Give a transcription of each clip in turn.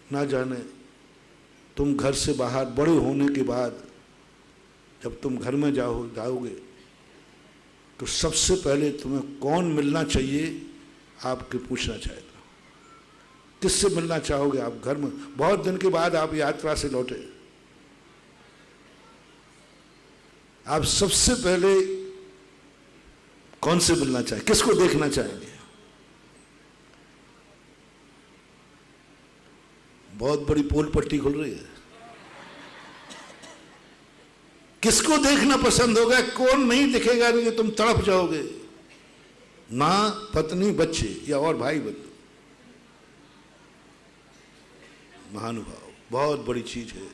ना जाने तुम घर से बाहर बड़े होने के बाद जब तुम घर में जाओगे तो सबसे पहले तुम्हें कौन मिलना चाहिए आपके पूछना चाहता हूँ। किससे मिलना चाहोगे आप घर में? बहुत दिन के बाद आप यात्रा से लौटे, आप सबसे पहले कौन से मिलना चाहेंगे? किसको देखना चाहेंगे? बहुत बड़ी पोल पट्टी खुल रही है। किसको देखना पसंद होगा? कौन नहीं दिखेगा नहीं, तुम तड़प जाओगे। मां, पत्नी, बच्चे या और भाई बंधु? महानुभाव, बहुत बड़ी चीज है।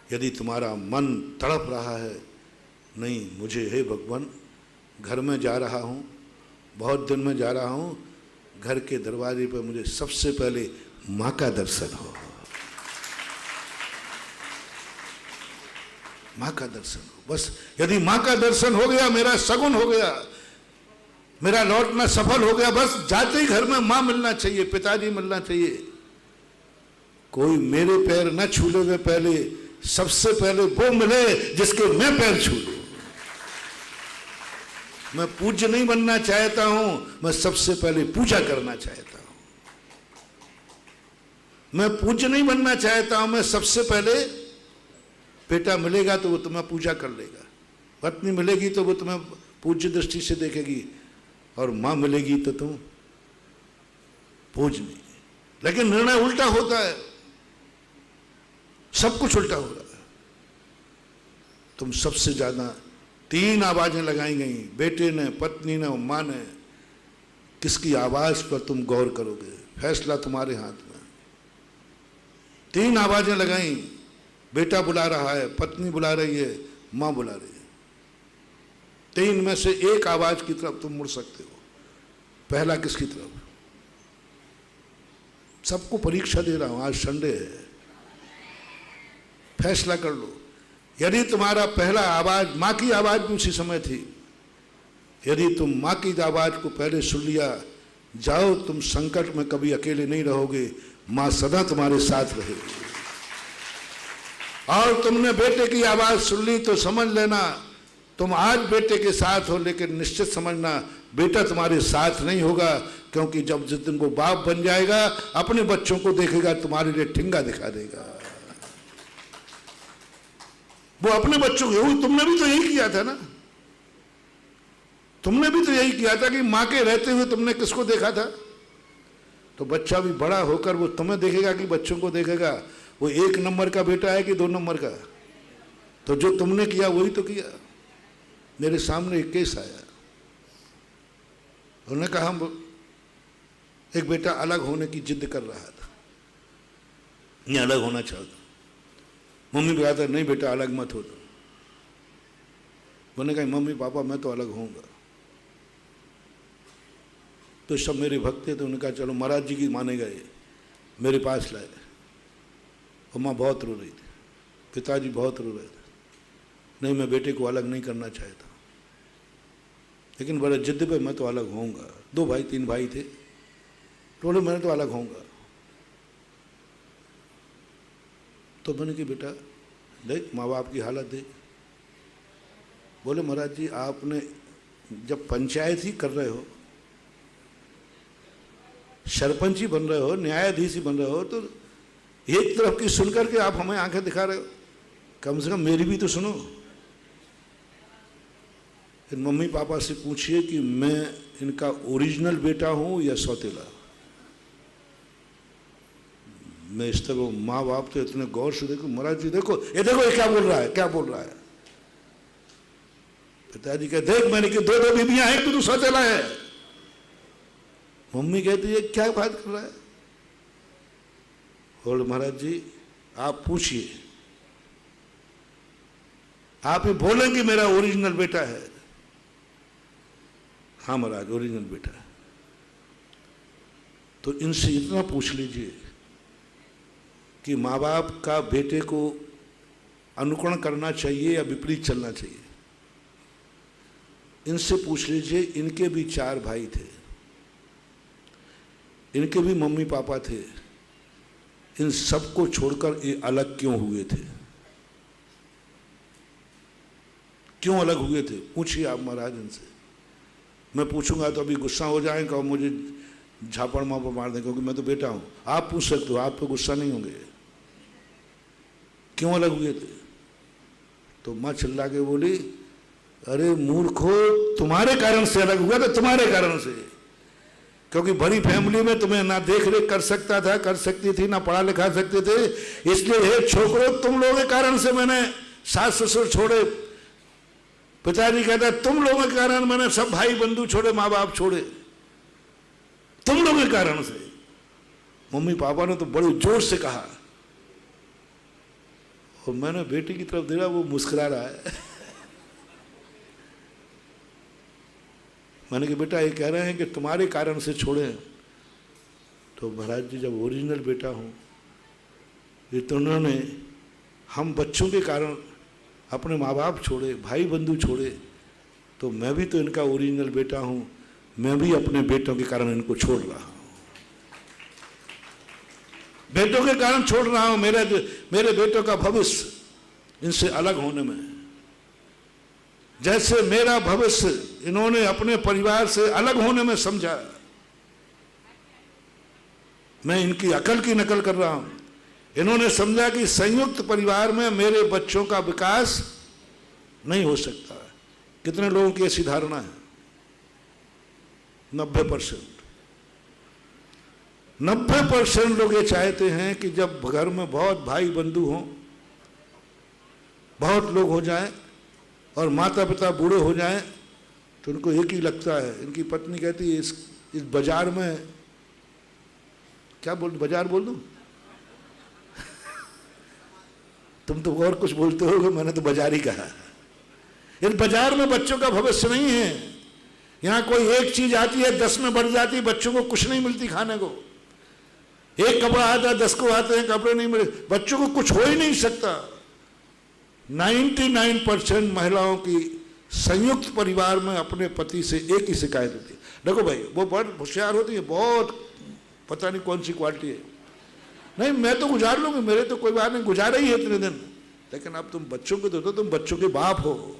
यदि तुम्हारा मन तड़प रहा है, नहीं मुझे हे भगवान घर में जा रहा हूं, बहुत दिन में जा रहा हूं, घर के दरवाजे पर मुझे सबसे पहले मां का दर्शन हो, मां का दर्शन हो। बस यदि मां का दर्शन हो गया, मेरा सगुन हो गया, मेरा लौटना सफल हो गया। बस जाते ही घर में मां मिलना चाहिए, पिताजी मिलना चाहिए। कोई मेरे पैर न छूले हुए पहले सबसे पहले वो मिले जिसके मैं पैर छू लूं। मैं पूज्य नहीं बनना चाहता हूं, मैं सबसे पहले पूजा करना चाहता हूं। मैं पूज्य नहीं बनना चाहता हूं, मैं सबसे पहले, बेटा मिलेगा तो वो तुम्हें पूजा कर लेगा, पत्नी मिलेगी तो वो तुम्हें पूज्य दृष्टि से देखेगी, और मां मिलेगी तो तुम पूज नहीं। लेकिन निर्णय उल्टा होता है, सब कुछ उल्टा हो रहा है। तुम सबसे ज्यादा 3 आवाजें लगाई गई, बेटे ने, पत्नी ने और मां ने। किसकी आवाज पर तुम गौर करोगे? फैसला तुम्हारे हाथ में। 3 आवाजें लगाई, बेटा बुला रहा है, पत्नी बुला रही है, मां बुला रही है। 3 में से एक आवाज की तरफ तुम मुड़ सकते हो। पहला किसकी तरफ? सबको परीक्षा दे रहा हूं, आज संडे है, फैसला कर लो। यदि तुम्हारा पहला आवाज, मां की आवाज भी उसी समय थी, यदि तुम मां की आवाज को पहले सुन लिया, जाओ तुम संकट में कभी अकेले नहीं रहोगे, मां सदा तुम्हारे साथ रहेगी। और तुमने बेटे की आवाज सुन ली तो समझ लेना तुम आज बेटे के साथ हो, लेकिन निश्चित समझना बेटा तुम्हारे साथ नहीं होगा, क्योंकि जब जिस दिन वो बाप बन जाएगा, अपने बच्चों को देखेगा, तुम्हारे लिए ठिंगा दिखा देगा। वो अपने बच्चों को, तुमने भी तो यही किया था ना, तुमने भी तो यही किया था कि मां के रहते हुए तुमने किसको देखा था? तो बच्चा भी बड़ा होकर वो तुम्हें देखेगा कि बच्चों को देखेगा? वो 1 नंबर का बेटा है कि 2 नंबर का? तो जो तुमने किया वही तो किया। मेरे सामने एक केस आया, उन्होंने कहा एक बेटा अलग होने की जिद कर रहा था, ये अलग होना चाहता। मम्मी को कहता नहीं बेटा अलग मत हो। मैंने कहा मम्मी पापा मैं तो अलग होऊंगा। तो सब मेरे भक्त थे, तो उन्होंने कहा चलो महाराज जी की माने गए, मेरे पास लाए। और माँ बहुत रो रही थी, पिताजी बहुत रो रहे थे। नहीं मैं बेटे को अलग नहीं करना चाहता, लेकिन बड़े जिद पे मैं तो अलग होऊंगा। 2 भाई 3 भाई थे, बोले मैं तो अलग होऊंगा। तो मैंने कि बेटा देख माँ बाप की हालत देख। बोले महाराज जी आपने जब पंचायत ही कर रहे हो, सरपंच ही बन रहे हो, न्यायाधीश ही बन रहे हो, तो एक तरफ की सुनकर के आप हमें आंखें दिखा रहे हो, कम से कम मेरी भी तो सुनो। फिर मम्मी पापा से पूछिए कि मैं इनका ओरिजिनल बेटा हूं या सौतेला। मैं इस तरह, माँ बाप तो इतने गौर से देखो, महाराज जी देखो ये क्या बोल रहा है, क्या बोल रहा है। पिताजी कहते देख मैंने कि 2 बीबियां हैं, तू तो सौतेला है। मम्मी कहती है क्या बात कर रहा है। बोल महाराज जी आप पूछिए, आप ही बोलेंगे मेरा ओरिजिनल बेटा है। हाँ महाराज ओरिजिनल बेटा है। तो इनसे इतना पूछ लीजिए कि माँ बाप का बेटे को अनुकरण करना चाहिए या विपरीत चलना चाहिए। इनसे पूछ लीजिए, इनके भी 4 भाई थे, इनके भी मम्मी पापा थे, इन सबको छोड़कर ये अलग क्यों हुए थे? क्यों अलग हुए थे? पूछिए आप महाराज इनसे। मैं पूछूंगा तो अभी गुस्सा हो जाएगा और मुझे झापड़ मापड़ मार दें, क्योंकि मैं तो बेटा हूं। आप पूछ सकते हो, आप तो गुस्सा नहीं होंगे। क्यों अलग हुए थे? तो माँ चिल्ला के बोली, अरे मूर्खो, तुम्हारे कारण से अलग हुआ था, तुम्हारे कारण से। क्योंकि बड़ी फैमिली में तुम्हें ना देख रेख कर सकता था, कर सकती थी, ना पढ़ा लिखा सकते थे, इसलिए हे छोकरो, तुम लोगों के कारण से मैंने सास ससुर छोड़े। पिताजी कहता, तुम लोगों के कारण मैंने सब भाई बंधु छोड़े, माँ बाप छोड़े, तुम लोगों के कारण से। मम्मी पापा ने तो बड़े जोर से कहा, और मैंने बेटी की तरफ देखा, वो मुस्कुरा रहा है। मैंने कहा, बेटा ये कह रहे हैं कि तुम्हारे कारण से छोड़े। तो महाराज जी, जब ओरिजिनल बेटा हूं, ये तो उन्होंने हम बच्चों के कारण अपने माँ बाप छोड़े, भाई बंधु छोड़े, तो मैं भी तो इनका ओरिजिनल बेटा हूं, मैं भी अपने बेटों के कारण इनको छोड़ रहा हूं। बेटों के कारण छोड़ रहा हूं, मेरे बेटों का भविष्य इनसे अलग होने में। जैसे मेरा भविष्य इन्होंने अपने परिवार से अलग होने में समझा, मैं इनकी अकल की नकल कर रहा हूं। इन्होंने समझा कि संयुक्त परिवार में मेरे बच्चों का विकास नहीं हो सकता। कितने लोगों की ऐसी धारणा है? 90%। 90% लोग ये चाहते हैं कि जब घर में बहुत भाई बंधु हों, बहुत लोग हो जाएं और माता पिता बूढ़े हो जाएं, तो उनको एक ही लगता है। इनकी पत्नी कहती है, इस बाजार में, क्या बोल, बाजार बोल दूं? तुम तो और कुछ बोलते हो, मैंने तो बाजार ही कहा। इस बाजार में बच्चों का भविष्य नहीं है। यहां कोई एक चीज आती है, 10 में बढ़ जाती है, बच्चों को कुछ नहीं मिलती खाने को। एक कपड़ा आता है, 10 को आते हैं कपड़े नहीं मिले, बच्चों को कुछ हो ही नहीं सकता। 99% महिलाओं की संयुक्त परिवार में अपने पति से एक ही शिकायत होती है। देखो भाई, वो बहुत होशियार होती है, बहुत पता नहीं कौन सी क्वालिटी है। नहीं, मैं तो गुजार लूंगी, मेरे तो कोई बात नहीं, गुजारा ही है इतने दिन, लेकिन अब तुम बच्चों को दो, तुम बच्चों के बाप हो।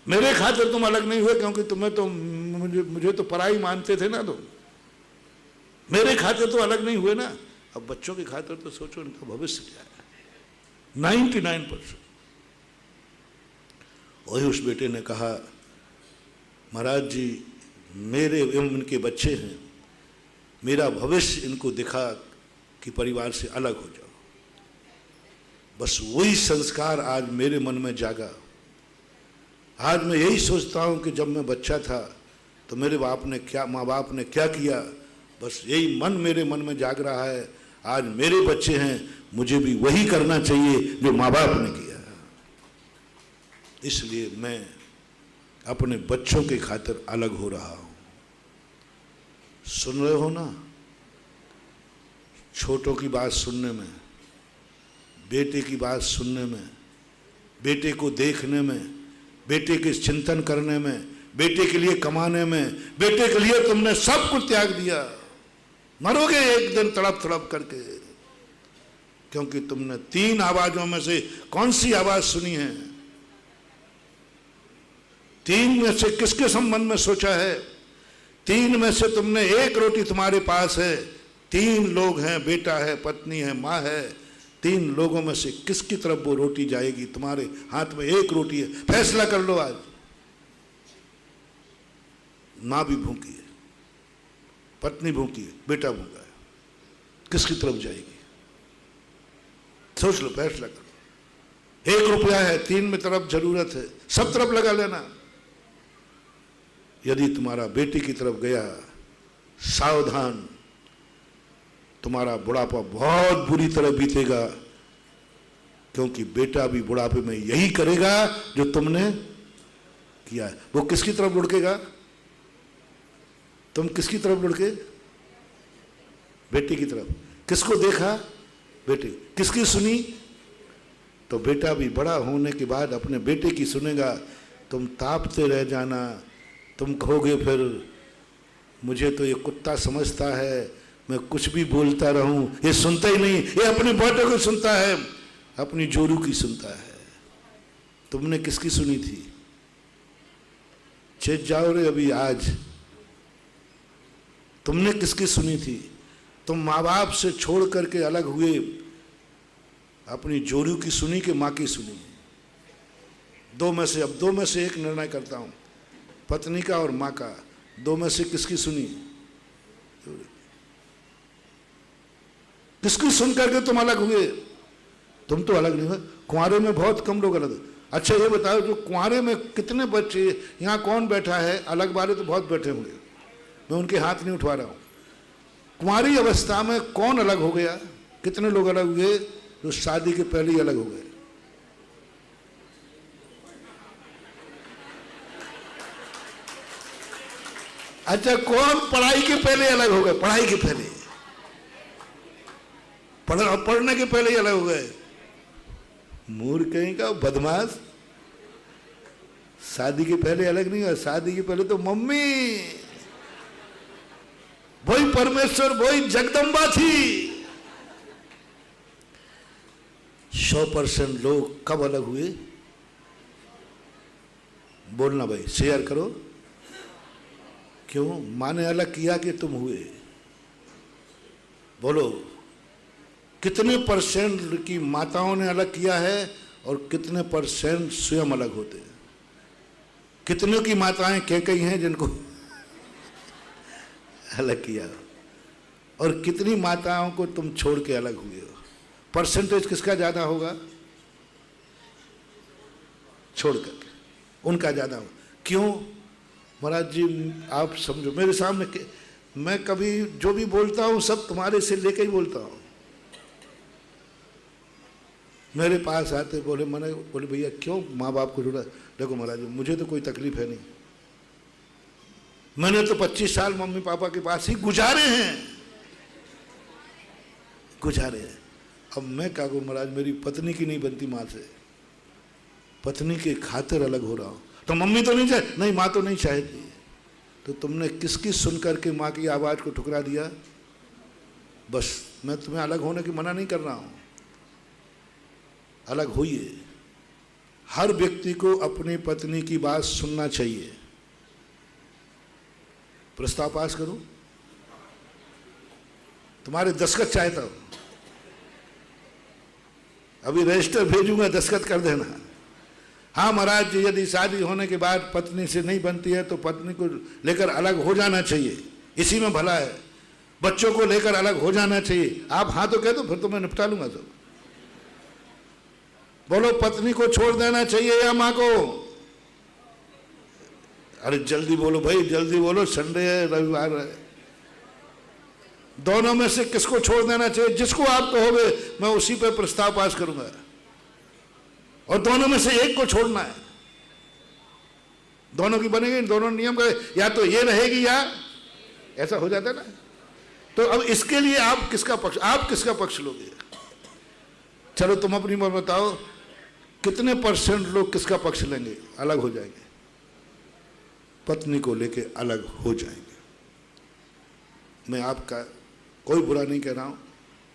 मेरे खातिर तुम अलग नहीं हुए, क्योंकि तुम्हें तो मुझे तो पराई मानते थे ना तुम। मेरे खातिर तो अलग नहीं हुए ना, अब बच्चों के खातिर तो सोचो इनका भविष्य क्या है। 99%। वही उस बेटे ने कहा, महाराज जी, मेरे एवं इनके बच्चे हैं, मेरा भविष्य इनको दिखा कि परिवार से अलग हो जाओ। बस वही संस्कार आज मेरे मन में जागा। आज मैं यही सोचता हूं कि जब मैं बच्चा था तो मेरे माँ बाप ने क्या किया, बस यही मेरे मन में जाग रहा है। आज मेरे बच्चे हैं, मुझे भी वही करना चाहिए जो माँ बाप ने किया। इसलिए मैं अपने बच्चों के खातिर अलग हो रहा हूं। सुन रहे हो ना? छोटों की बात सुनने में, बेटे की बात सुनने में, बेटे को देखने में, बेटे के चिंतन करने में, बेटे के लिए कमाने में, बेटे के लिए तुमने सब कुछ त्याग दिया। मरोगे एक दिन तड़प तड़प करके, क्योंकि तुमने 3 आवाजों में से कौन सी आवाज सुनी है? 3 में से किसके संबंध में सोचा है? 3 में से तुमने एक रोटी तुम्हारे पास है, 3 लोग हैं, बेटा है, पत्नी है, माँ है। 3 लोगों में से किसकी तरफ वो रोटी जाएगी? तुम्हारे हाथ में एक रोटी है, फैसला कर लो आज। माँ भी भूखी है, पत्नी भूखी है, बेटा भूखा है, किसकी तरफ जाएगी? सोच लो, फैसला करो। 1 रुपया है, 3 में तरफ जरूरत है, सब तरफ लगा लेना। यदि तुम्हारा बेटी की तरफ गया, सावधान, तुम्हारा बुढ़ापा बहुत बुरी तरह बीतेगा, क्योंकि बेटा भी बुढ़ापे में यही करेगा जो तुमने किया है। वो किसकी तरफ लुढ़केगा? तुम किसकी तरफ लुढ़के? बेटी की तरफ। किसको देखा? बेटे। किसकी सुनी? तो बेटा भी बड़ा होने के बाद अपने बेटे की सुनेगा। तुम तापते रह जाना, तुम कहोगे फिर मुझे तो ये कुत्ता समझता है, मैं कुछ भी बोलता रहूं, ये सुनता ही नहीं, ये अपने बेटे को सुनता है, अपनी जोरू की सुनता है। तुमने किसकी सुनी थी? चेत जाओ रे अभी आज, तुमने किसकी सुनी थी? तुम माँ बाप से छोड़ करके अलग हुए, अपनी जोरू की सुनी कि माँ की सुनी? दो में से, अब दो में से एक निर्णय करता हूं, पत्नी का और माँ का, दो में से किसकी सुनी? किसकी सुन करके तुम अलग हुए? तुम तो अलग नहीं हुए। कुंवारे में बहुत कम लोग अलग। अच्छा ये बताओ, जो कुंवारे में कितने बच्चे, यहाँ कौन बैठा है, अलग वाले तो बहुत बैठे होंगे, मैं उनके हाथ नहीं उठवा रहा हूं। कुंवारी अवस्था में कौन अलग हो गया? कितने लोग अलग हुए जो शादी के पहले ही अलग हो गए? अच्छा, कौन पढ़ाई के पहले अलग हो गए? पढ़ाई के पहले, पढ़ने के पहले ही अलग हो गए। मूर्ख कहीं का, बदमाश। शादी के पहले अलग नहीं हुआ, शादी के पहले तो मम्मी, वही परमेश्वर, वही जगदम्बा थी। 100% लोग कब अलग हुए? बोलना भाई, शेयर करो। क्यों? माँ ने अलग किया कि तुम हुए? बोलो, कितने % की माताओं ने अलग किया है और कितने % स्वयं अलग होते हैं? कितनों की माताएं कई हैं जिनको अलग किया, और कितनी माताओं को तुम छोड़ के अलग हुए हो? परसेंटेज किसका ज्यादा होगा? छोड़ करके उनका ज्यादा होगा। क्यों? महाराज जी आप समझो, मेरे सामने मैं कभी जो भी बोलता हूं सब तुम्हारे से लेके ही बोलता हूं। मेरे पास आते बोले, मैंने बोले भैया क्यों माँ बाप को जुड़ा? देखो महाराज जी मुझे तो कोई तकलीफ है नहीं, मैंने तो 25 साल मम्मी पापा के पास ही गुजारे हैं। अब मैं क्या कहूँ महाराज, मेरी पत्नी की नहीं बनती माँ से, पत्नी के खातिर अलग हो रहा हूँ। तो मम्मी तो नहीं चाहे, नहीं माँ तो नहीं चाहती। तो तुमने किसकी सुन करके माँ की आवाज़ को ठुकरा दिया? बस मैं तुम्हें अलग होने की मना नहीं कर रहा हूँ, अलग होइए। हर व्यक्ति को अपनी पत्नी की बात सुनना चाहिए। प्रस्ताव पास करूं? तुम्हारे दस्तखत चाहता हूं, अभी रजिस्टर भेजूंगा, दस्तखत कर देना। हाँ महाराज जी, यदि शादी होने के बाद पत्नी से नहीं बनती है तो पत्नी को लेकर अलग हो जाना चाहिए, इसी में भला है। बच्चों को लेकर अलग हो जाना चाहिए। आप हाँ तो कह दो, फिर तो मैं निपटा लूंगा सब। बोलो, पत्नी को छोड़ देना चाहिए या माँ को? अरे जल्दी बोलो भाई, जल्दी बोलो, संडे है, रविवार है। दोनों में से किसको छोड़ देना चाहिए? जिसको आप कहोगे मैं उसी पे प्रस्ताव पास करूंगा, और दोनों में से एक को छोड़ना है। दोनों की बनेगी, दोनों नियम का, या तो ये रहेगी या ऐसा हो जाता है ना। तो अब इसके लिए आप किसका पक्ष लोगे? चलो तुम अपनी बात बताओ, कितने % लोग किसका पक्ष लेंगे? अलग हो जाएंगे, पत्नी को लेके अलग हो जाएंगे। मैं आपका कोई बुरा नहीं कह रहा हूं,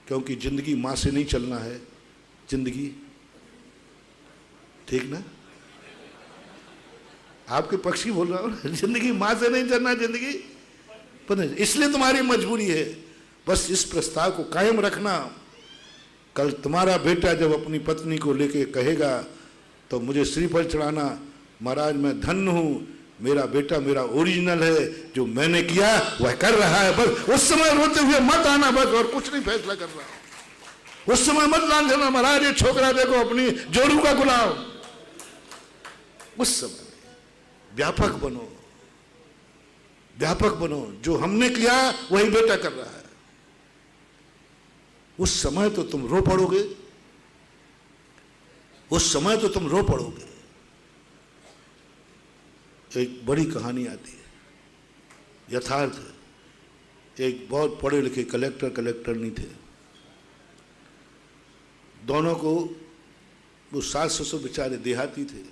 क्योंकि जिंदगी मां से नहीं चलना है, जिंदगी, ठीक ना? आपके पक्ष ही बोल रहा हूं, जिंदगी मां से नहीं चलना, जिंदगी पता नहीं, इसलिए तुम्हारी मजबूरी है। बस इस प्रस्ताव को कायम रखना। कल तुम्हारा बेटा जब अपनी पत्नी को लेके कहेगा तो मुझे श्रीफल चढ़ाना, महाराज मैं धन्य हूं, मेरा बेटा मेरा ओरिजिनल है, जो मैंने किया वह कर रहा है। बस उस समय रोते हुए मत आना, बस और कुछ नहीं फैसला कर रहा। उस समय मत मान देना महाराज ये छोकरा देखो अपनी जोरू का गुलाम। उस समय व्यापक बनो, व्यापक बनो। जो हमने किया वही बेटा कर रहा है। उस समय तो तुम रो पड़ोगे, उस समय तो तुम रो पड़ोगे। एक बड़ी कहानी आती है, यथार्थ है। एक बहुत पढ़े लिखे कलेक्टर नहीं थे। दोनों को, वो सास ससुर बेचारे देहाती थे,